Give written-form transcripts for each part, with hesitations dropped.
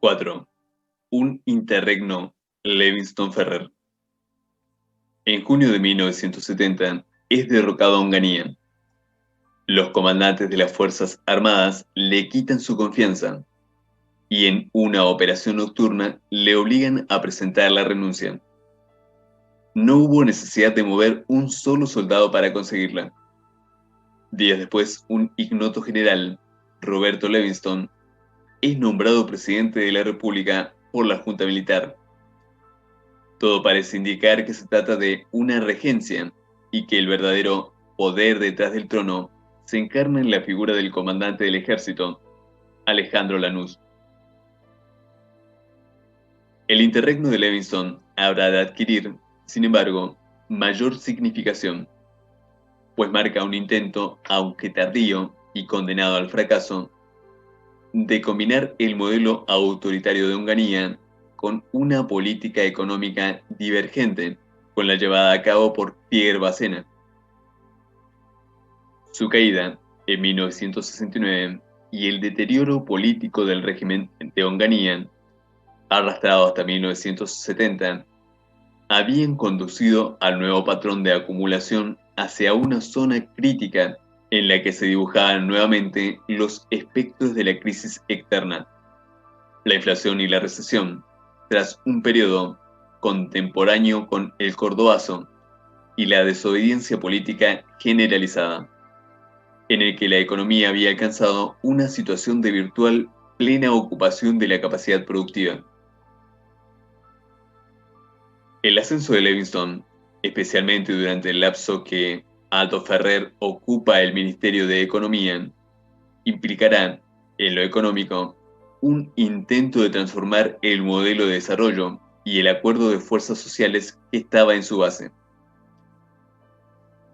4. Un interregno Levingston-Ferrer. En junio de 1970 es derrocado a Onganía. Los comandantes de las Fuerzas Armadas le quitan su confianza y en una operación nocturna le obligan a presentar la renuncia. No hubo necesidad de mover un solo soldado para conseguirla. Días después, un ignoto general, Roberto Levingston, es nombrado presidente de la República por la Junta Militar. Todo parece indicar que se trata de una regencia y que el verdadero poder detrás del trono se encarna en la figura del comandante del ejército, Alejandro Lanús. El interregno de Levingston habrá de adquirir, sin embargo, mayor significación, pues marca un intento, aunque tardío y condenado al fracaso, de combinar el modelo autoritario de Onganía con una política económica divergente con la llevada a cabo por Pierre Bassena. Su caída en 1969 y el deterioro político del régimen de Onganía, arrastrado hasta 1970, habían conducido al nuevo patrón de acumulación hacia una zona crítica en la que se dibujaban nuevamente los espectros de la crisis externa, la inflación y la recesión, tras un periodo contemporáneo con el Cordobazo y la desobediencia política generalizada, en el que la economía había alcanzado una situación de virtual plena ocupación de la capacidad productiva. El ascenso de Levingston, especialmente durante el lapso que Aldo Ferrer ocupa el Ministerio de Economía, implicará, en lo económico, un intento de transformar el modelo de desarrollo y el acuerdo de fuerzas sociales que estaba en su base.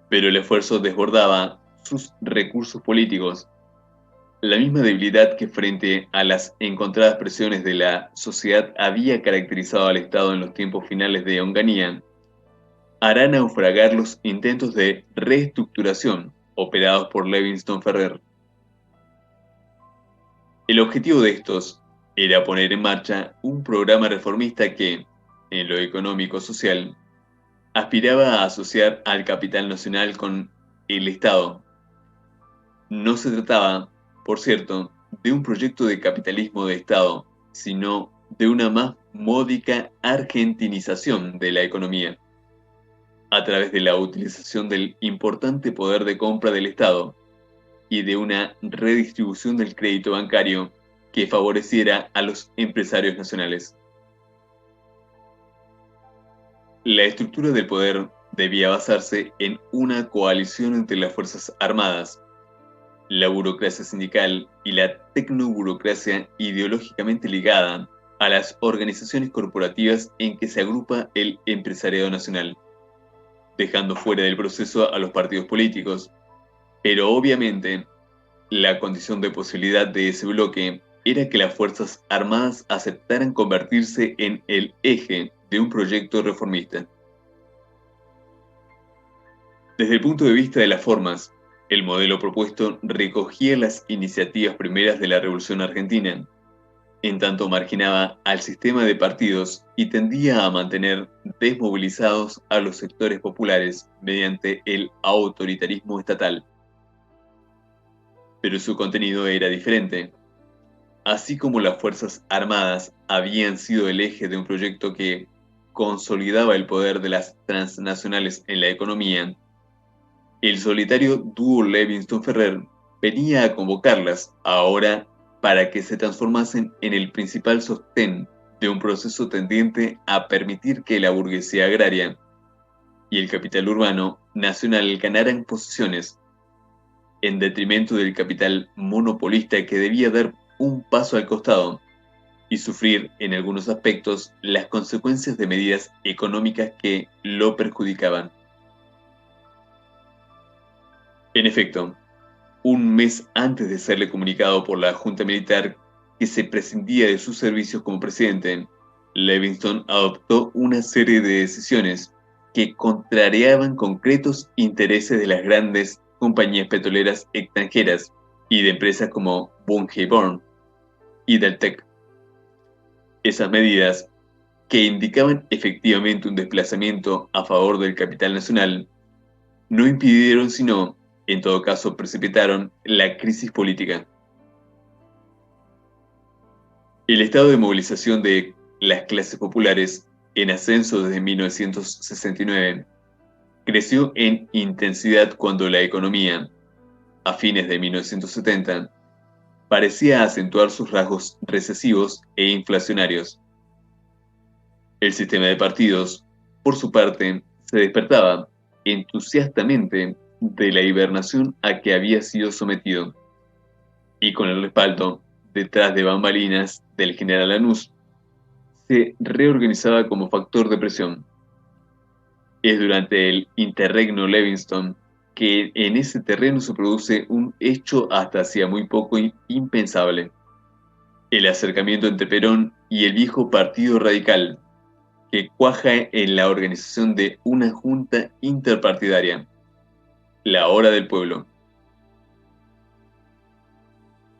Pero el esfuerzo desbordaba sus recursos políticos. La misma debilidad que frente a las encontradas presiones de la sociedad había caracterizado al Estado en los tiempos finales de Onganía, hará naufragar los intentos de reestructuración operados por Levingston-Ferrer. El objetivo de estos era poner en marcha un programa reformista que, en lo económico-social, aspiraba a asociar al capital nacional con el Estado. No se trataba, por cierto, de un proyecto de capitalismo de Estado, sino de una más módica argentinización de la economía, a través de la utilización del importante poder de compra del Estado y de una redistribución del crédito bancario que favoreciera a los empresarios nacionales. La estructura del poder debía basarse en una coalición entre las Fuerzas Armadas, la burocracia sindical y la tecnoburocracia ideológicamente ligada a las organizaciones corporativas en que se agrupa el empresariado nacional, dejando fuera del proceso a los partidos políticos. Pero obviamente, la condición de posibilidad de ese bloque era que las Fuerzas Armadas aceptaran convertirse en el eje de un proyecto reformista. Desde el punto de vista de las formas, el modelo propuesto recogía las iniciativas primeras de la Revolución Argentina, en tanto marginaba al sistema de partidos y tendía a mantener desmovilizados a los sectores populares mediante el autoritarismo estatal. Pero su contenido era diferente. Así como las Fuerzas Armadas habían sido el eje de un proyecto que consolidaba el poder de las transnacionales en la economía, el solitario dúo Levingston-Ferrer venía a convocarlas ahora para que se transformasen en el principal sostén de un proceso tendiente a permitir que la burguesía agraria y el capital urbano nacional ganaran posiciones en detrimento del capital monopolista que debía dar un paso al costado y sufrir en algunos aspectos las consecuencias de medidas económicas que lo perjudicaban. En efecto, un mes antes de serle comunicado por la Junta Militar que se prescindía de sus servicios como presidente, Levingston adoptó una serie de decisiones que contrariaban concretos intereses de las grandes compañías petroleras extranjeras y de empresas como Bunge Burn y Deltec. Esas medidas, que indicaban efectivamente un desplazamiento a favor del capital nacional, no impidieron, sino, en todo caso, precipitaron la crisis política. El estado de movilización de las clases populares, en ascenso desde 1969, creció en intensidad cuando la economía, a fines de 1970, parecía acentuar sus rasgos recesivos e inflacionarios. El sistema de partidos, por su parte, se despertaba entusiastamente de la hibernación a que había sido sometido, y con el respaldo, detrás de bambalinas, del general Lanús, se reorganizaba como factor de presión. Es durante el interregno Levingston que en ese terreno se produce un hecho hasta hacía muy poco impensable: el acercamiento entre Perón y el viejo Partido Radical, que cuaja en la organización de una junta interpartidaria, la Hora del Pueblo.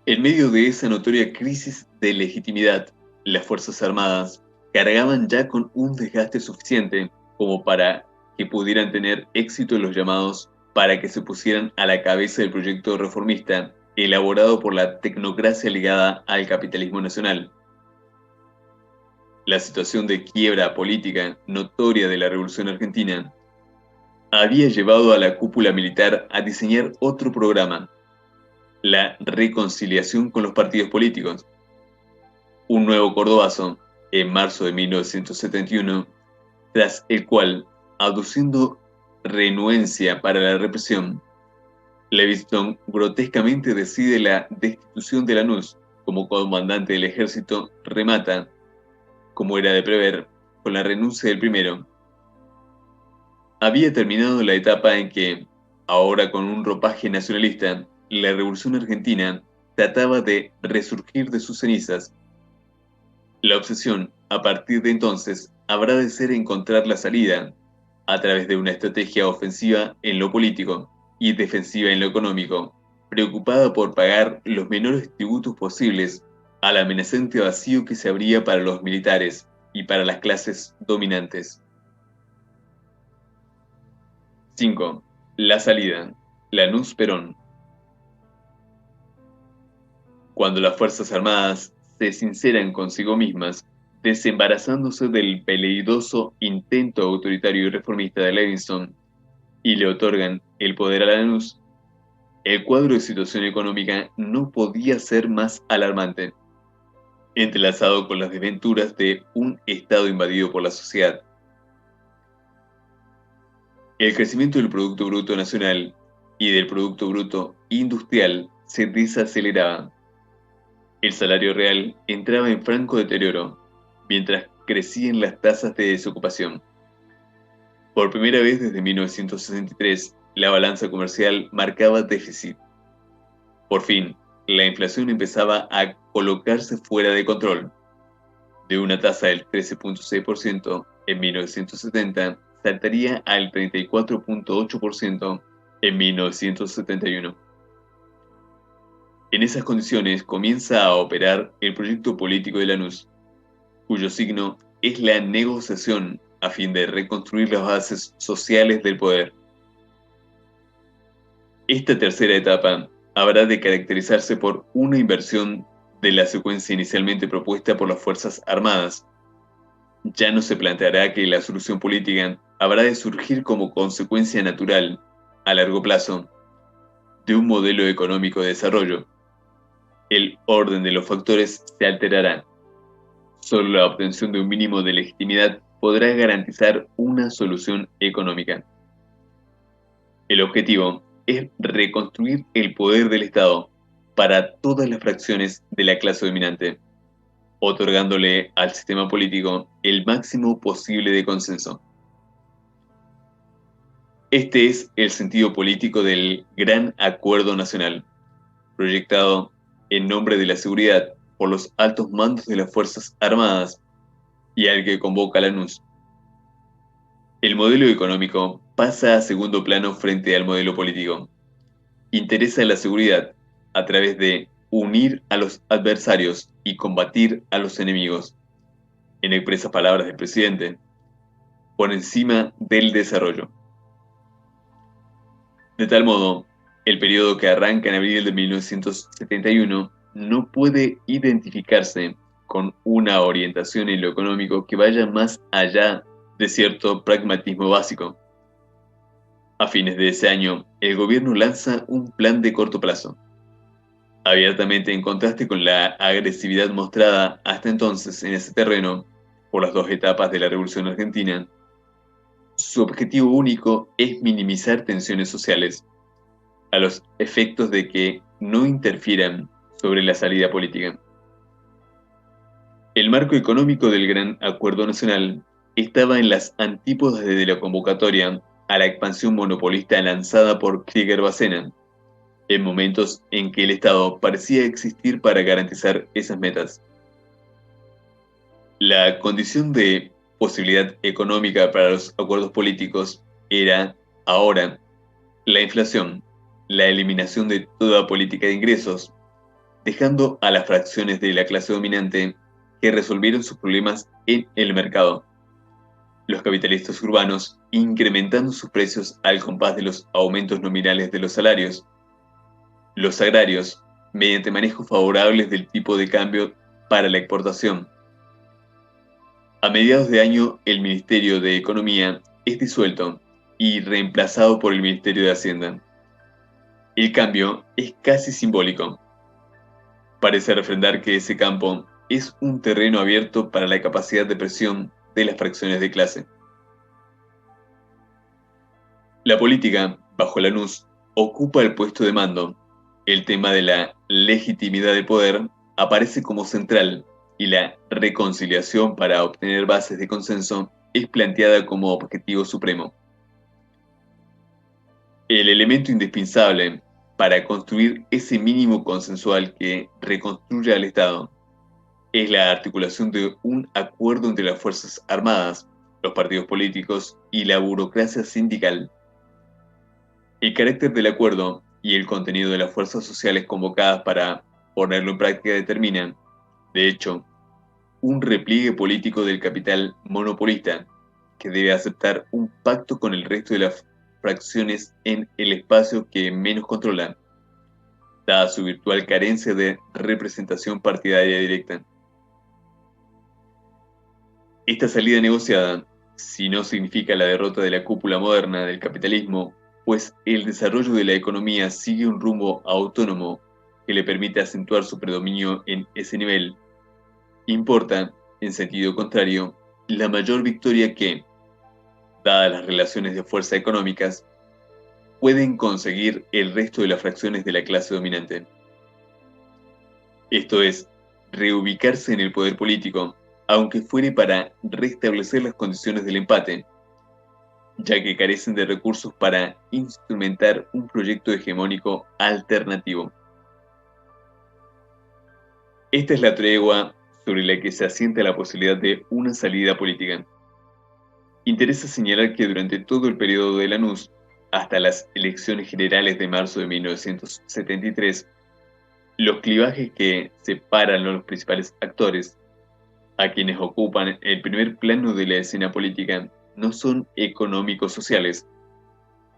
En medio de esa notoria crisis de legitimidad, las Fuerzas Armadas cargaban ya con un desgaste suficiente como para que pudieran tener éxito los llamados para que se pusieran a la cabeza del proyecto reformista elaborado por la tecnocracia ligada al capitalismo nacional. La situación de quiebra política notoria de la Revolución Argentina había llevado a la cúpula militar a diseñar otro programa: la reconciliación con los partidos políticos. Un nuevo Cordobazo, en marzo de 1971, tras el cual, aduciendo renuencia para la represión, Levingston grotescamente decide la destitución de Lanús como comandante del ejército, remata, como era de prever, con la renuncia del primero. Había terminado la etapa en que, ahora con un ropaje nacionalista, la Revolución Argentina trataba de resurgir de sus cenizas. La obsesión, a partir de entonces, habrá de ser encontrar la salida, a través de una estrategia ofensiva en lo político y defensiva en lo económico, preocupada por pagar los menores tributos posibles al amenazante vacío que se abría para los militares y para las clases dominantes. 5. La salida. Lanús-Perón. Cuando las Fuerzas Armadas se sinceran consigo mismas, desembarazándose del peligroso intento autoritario y reformista de Levingston, y le otorgan el poder a Lanús, el cuadro de situación económica no podía ser más alarmante, entrelazado con las desventuras de un Estado invadido por la sociedad. El crecimiento del Producto Bruto Nacional y del Producto Bruto Industrial se desaceleraba. El salario real entraba en franco deterioro, mientras crecían las tasas de desocupación. Por primera vez desde 1963, la balanza comercial marcaba déficit. Por fin, la inflación empezaba a colocarse fuera de control. De una tasa del 13.6% en 1970, saltaría al 34.8% en 1971. En esas condiciones comienza a operar el proyecto político de Lanús, cuyo signo es la negociación a fin de reconstruir las bases sociales del poder. Esta tercera etapa habrá de caracterizarse por una inversión de la secuencia inicialmente propuesta por las Fuerzas Armadas. Ya no se planteará que la solución política habrá de surgir como consecuencia natural, a largo plazo, de un modelo económico de desarrollo. El orden de los factores se alterará. Solo la obtención de un mínimo de legitimidad podrá garantizar una solución económica. El objetivo es reconstruir el poder del Estado para todas las fracciones de la clase dominante, otorgándole al sistema político el máximo posible de consenso. Este es el sentido político del Gran Acuerdo Nacional, proyectado en nombre de la seguridad por los altos mandos de las Fuerzas Armadas y al que convoca Lanús. El modelo económico pasa a segundo plano frente al modelo político. Interesa la seguridad a través de unir a los adversarios y combatir a los enemigos. en expresas palabras del presidente, por encima del desarrollo. De tal modo, el periodo que arranca en abril de 1971 no puede identificarse con una orientación en lo económico que vaya más allá de cierto pragmatismo básico. A fines de ese año, el gobierno lanza un plan de corto plazo, abiertamente en contraste con la agresividad mostrada hasta entonces en ese terreno por las dos etapas de la Revolución Argentina. Su objetivo único es minimizar tensiones sociales, a los efectos de que no interfieran sobre la salida política. El marco económico del Gran Acuerdo Nacional estaba en las antípodas de la convocatoria a la expansión monopolista lanzada por Krieger-Bacena, en momentos en que el Estado parecía existir para garantizar esas metas. La condición de posibilidad económica para los acuerdos políticos era, ahora, la inflación, la eliminación de toda política de ingresos, dejando a las fracciones de la clase dominante que resolvieron sus problemas en el mercado. Los capitalistas urbanos incrementando sus precios al compás de los aumentos nominales de los salarios. Los agrarios, mediante manejos favorables del tipo de cambio para la exportación. A mediados de año, el Ministerio de Economía es disuelto y reemplazado por el Ministerio de Hacienda. El cambio es casi simbólico. Parece refrendar que ese campo es un terreno abierto para la capacidad de presión de las fracciones de clase. La política, bajo Lanús, ocupa el puesto de mando. El tema de la legitimidad del poder aparece como central y la reconciliación para obtener bases de consenso es planteada como objetivo supremo. El elemento indispensable para construir ese mínimo consensual que reconstruya al Estado es la articulación de un acuerdo entre las Fuerzas Armadas, los partidos políticos y la burocracia sindical. El carácter del acuerdo y el contenido de las fuerzas sociales convocadas para ponerlo en práctica determinan, de hecho, un repliegue político del capital monopolista que debe aceptar un pacto con el resto de las fracciones en el espacio que menos controla, dada su virtual carencia de representación partidaria directa. Esta salida negociada, si no significa la derrota de la cúpula moderna del capitalismo, pues el desarrollo de la economía sigue un rumbo autónomo que le permite acentuar su predominio en ese nivel, importa, en sentido contrario, la mayor victoria que, dadas las relaciones de fuerza económicas, pueden conseguir el resto de las fracciones de la clase dominante. Esto es, reubicarse en el poder político, aunque fuere para restablecer las condiciones del empate, ya que carecen de recursos para instrumentar un proyecto hegemónico alternativo. Esta es la tregua sobre la que se asienta la posibilidad de una salida política. Interesa señalar que durante todo el periodo de Lanús, hasta las elecciones generales de marzo de 1973, los clivajes que separan a los principales actores, a quienes ocupan el primer plano de la escena política, no son económicos sociales.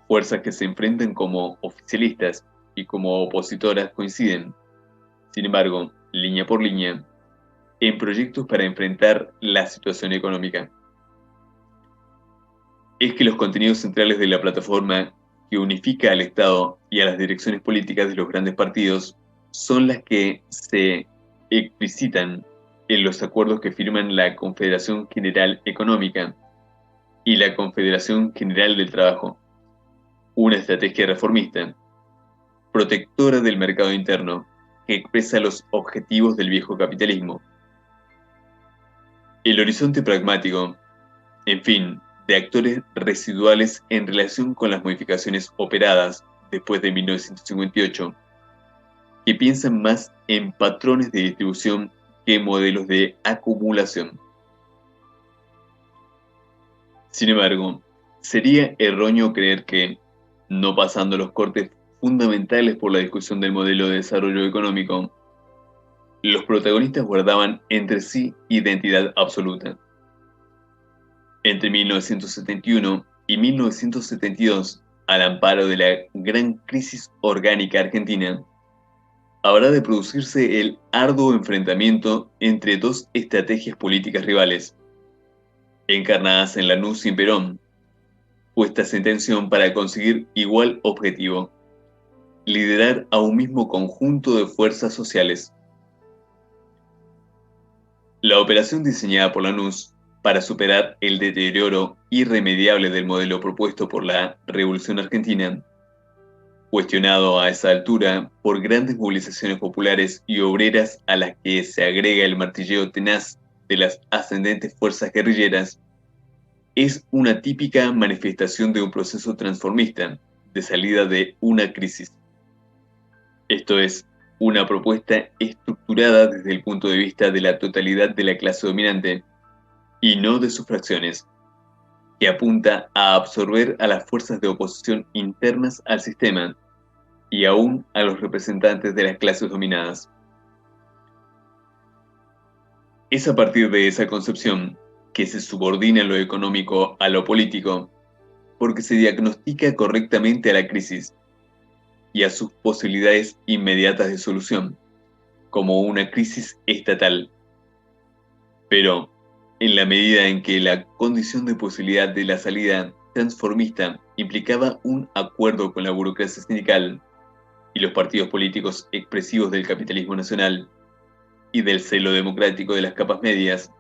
Fuerzas que se enfrentan como oficialistas y como opositoras coinciden, sin embargo, línea por línea, en proyectos para enfrentar la situación económica. Es que los contenidos centrales de la plataforma que unifica al Estado y a las direcciones políticas de los grandes partidos son las que se explicitan en los acuerdos que firman la Confederación General Económica y la Confederación General del Trabajo, una estrategia reformista, protectora del mercado interno, que expresa los objetivos del viejo capitalismo. El horizonte pragmático, en fin, de actores residuales en relación con las modificaciones operadas después de 1958, que piensan más en patrones de distribución que modelos de acumulación. Sin embargo, sería erróneo creer que, no pasando los cortes fundamentales por la discusión del modelo de desarrollo económico, Los protagonistas guardaban entre sí identidad absoluta. Entre 1971 y 1972, al amparo de la gran crisis orgánica argentina, habrá de producirse el arduo enfrentamiento entre dos estrategias políticas rivales, encarnadas en Lanús y en Perón, puestas en tensión para conseguir igual objetivo: liderar a un mismo conjunto de fuerzas sociales. La operación diseñada por Lanús para superar el deterioro irremediable del modelo propuesto por la Revolución Argentina, cuestionado a esa altura por grandes movilizaciones populares y obreras a las que se agrega el martilleo tenaz de las ascendentes fuerzas guerrilleras, es una típica manifestación de un proceso transformista de salida de una crisis. Esto es, una propuesta estructurada desde el punto de vista de la totalidad de la clase dominante y no de sus fracciones, que apunta a absorber a las fuerzas de oposición internas al sistema y aún a los representantes de las clases dominadas. Es a partir de esa concepción que se subordina lo económico a lo político, porque se diagnostica correctamente a la crisis y a sus posibilidades inmediatas de solución, como una crisis estatal. Pero, en la medida en que la condición de posibilidad de la salida transformista implicaba un acuerdo con la burocracia sindical y los partidos políticos expresivos del capitalismo nacional y del celo democrático de las capas medias,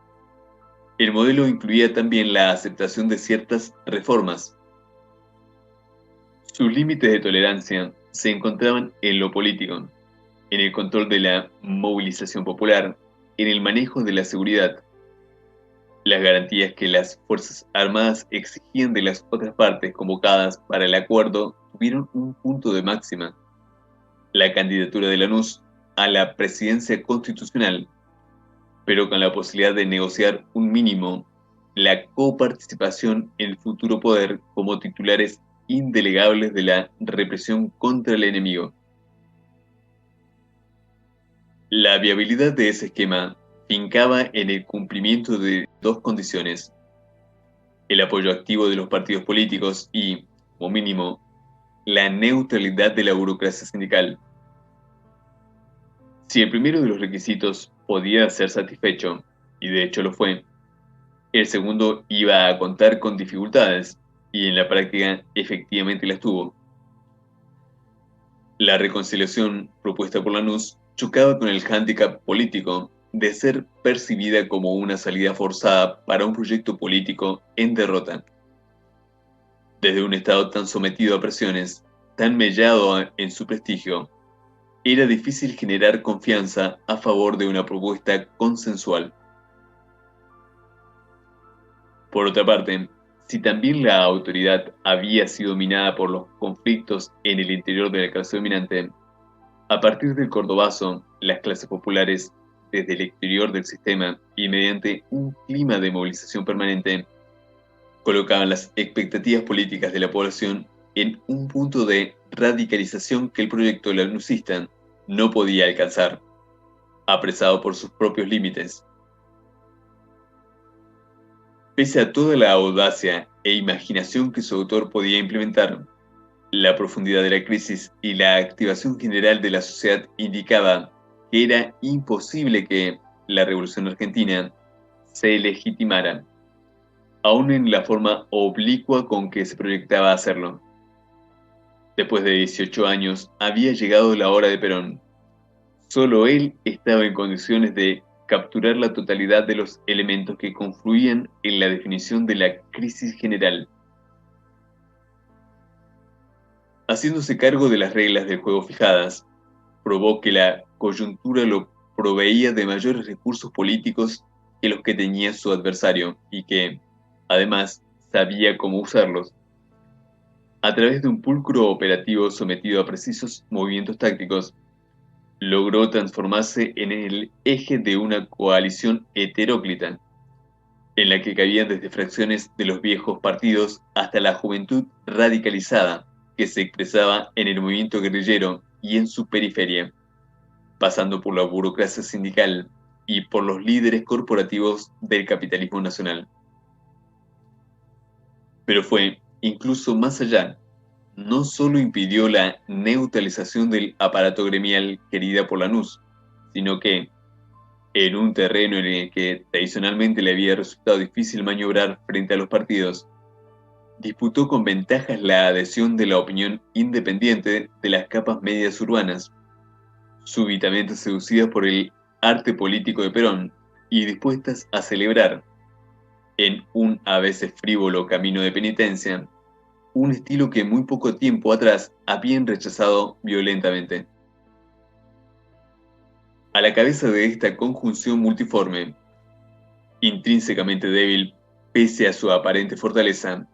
el modelo incluía también la aceptación de ciertas reformas. Sus límites de tolerancia se encontraban en lo político, en el control de la movilización popular, en el manejo de la seguridad. Las garantías que las Fuerzas Armadas exigían de las otras partes convocadas para el acuerdo tuvieron un punto de máxima: la candidatura de Lanús a la presidencia constitucional, pero con la posibilidad de negociar un mínimo: la coparticipación en el futuro poder como titulares indelegables de la represión contra el enemigo. La viabilidad de ese esquema fincaba en el cumplimiento de dos condiciones: el apoyo activo de los partidos políticos y, como mínimo, la neutralidad de la burocracia sindical. Si el primero de los requisitos podía ser satisfecho, y de hecho lo fue, el segundo iba a contar con dificultades, y en la práctica efectivamente las tuvo. La reconciliación propuesta por Lanús chocaba con el hándicap político de ser percibida como una salida forzada para un proyecto político en derrota. Desde un Estado tan sometido a presiones, tan mellado en su prestigio, era difícil generar confianza a favor de una propuesta consensual. Por otra parte, si también la autoridad había sido minada por los conflictos en el interior de la clase dominante, a partir del Cordobazo, las clases populares, desde el exterior del sistema y mediante un clima de movilización permanente, colocaban las expectativas políticas de la población en un punto de radicalización que el proyecto lanucista no podía alcanzar, apresado por sus propios límites. Pese a toda la audacia e imaginación que su autor podía implementar, la profundidad de la crisis y la activación general de la sociedad indicaba que era imposible que la Revolución Argentina se legitimara, aún en la forma oblicua con que se proyectaba hacerlo. Después de 18 años había llegado la hora de Perón. Solo él estaba en condiciones de capturar la totalidad de los elementos que confluían en la definición de la crisis general. Haciéndose cargo de las reglas del juego fijadas, probó que la coyuntura lo proveía de mayores recursos políticos que los que tenía su adversario y que, además, sabía cómo usarlos. A través de un pulcro operativo sometido a precisos movimientos tácticos, logró transformarse en el eje de una coalición heteróclita, en la que cabían desde fracciones de los viejos partidos hasta la juventud radicalizada que se expresaba en el movimiento guerrillero y en su periferia. pasando por la burocracia sindical y por los líderes corporativos del capitalismo nacional. Pero fue incluso más allá. No solo impidió la neutralización del aparato gremial querida por Lanús, sino que, en un terreno en el que tradicionalmente le había resultado difícil maniobrar frente a los partidos, disputó con ventajas la adhesión de la opinión independiente de las capas medias urbanas, súbitamente seducidas por el arte político de Perón y dispuestas a celebrar, en un a veces frívolo camino de penitencia, un estilo que muy poco tiempo atrás habían rechazado violentamente. A la cabeza de esta conjunción multiforme, intrínsecamente débil pese a su aparente fortaleza,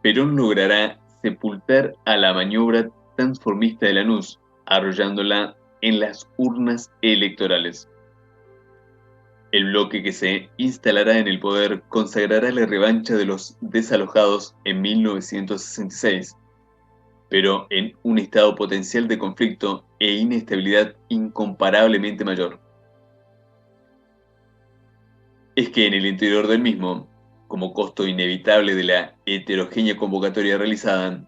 Perón logrará sepultar a la maniobra transformista de Lanús, arrollándola en las urnas electorales. El bloque que se instalará en el poder consagrará la revancha de los desalojados en 1966, pero en un estado potencial de conflicto e inestabilidad incomparablemente mayor. Es que en el interior del mismo, como costo inevitable de la heterogénea convocatoria realizada,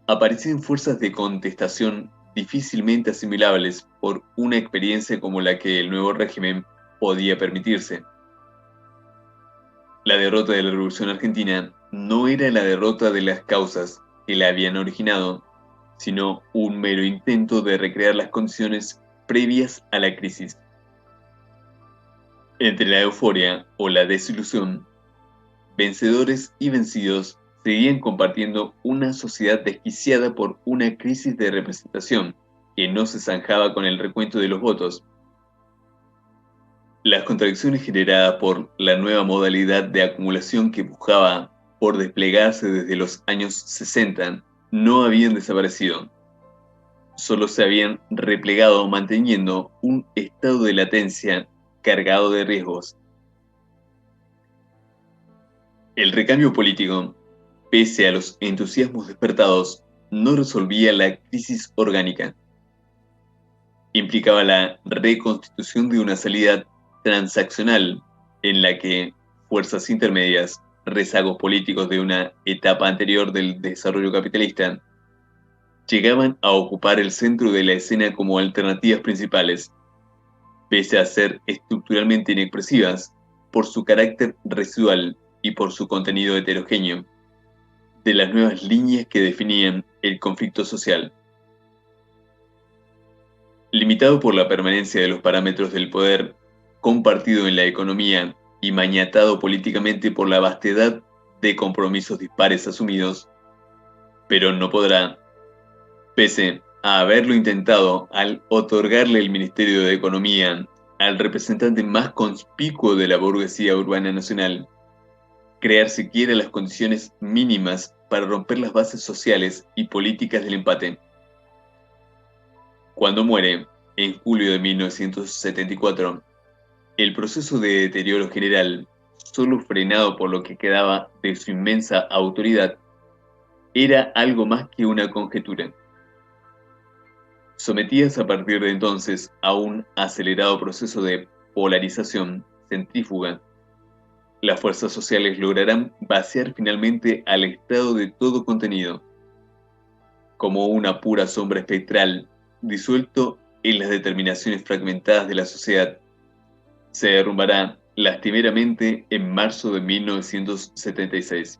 aparecían fuerzas de contestación difícilmente asimilables por una experiencia como la que el nuevo régimen podía permitirse. La derrota de la Revolución Argentina no era la derrota de las causas que la habían originado, sino un mero intento de recrear las condiciones previas a la crisis. Entre la euforia o la desilusión, vencedores y vencidos seguían compartiendo una sociedad desquiciada por una crisis de representación que no se zanjaba con el recuento de los votos. Las contradicciones generadas por la nueva modalidad de acumulación que buscaba por desplegarse desde los años 60 no habían desaparecido. Solo se habían replegado manteniendo un estado de latencia cargado de riesgos. El recambio político, pese a los entusiasmos despertados, no resolvía la crisis orgánica. Implicaba la reconstitución de una salida transaccional en la que fuerzas intermedias, rezagos políticos de una etapa anterior del desarrollo capitalista, llegaban a ocupar el centro de la escena como alternativas principales, pese a ser estructuralmente inexpresivas por su carácter residual y por su contenido heterogéneo, de las nuevas líneas que definían el conflicto social. Limitado por la permanencia de los parámetros del poder compartido en la economía y maniatado políticamente por la vastedad de compromisos dispares asumidos, Perón no podrá, pese a haberlo intentado al otorgarle el Ministerio de Economía al representante más conspicuo de la burguesía urbana nacional, crear siquiera las condiciones mínimas para romper las bases sociales y políticas del empate. Cuando muere, en julio de 1974, el proceso de deterioro general, solo frenado por lo que quedaba de su inmensa autoridad, era algo más que una conjetura. Sometidas a partir de entonces a un acelerado proceso de polarización centrífuga, las fuerzas sociales lograrán vaciar finalmente al Estado de todo contenido, como una pura sombra espectral disuelto en las determinaciones fragmentadas de la sociedad. Se derrumbará lastimeramente en marzo de 1976.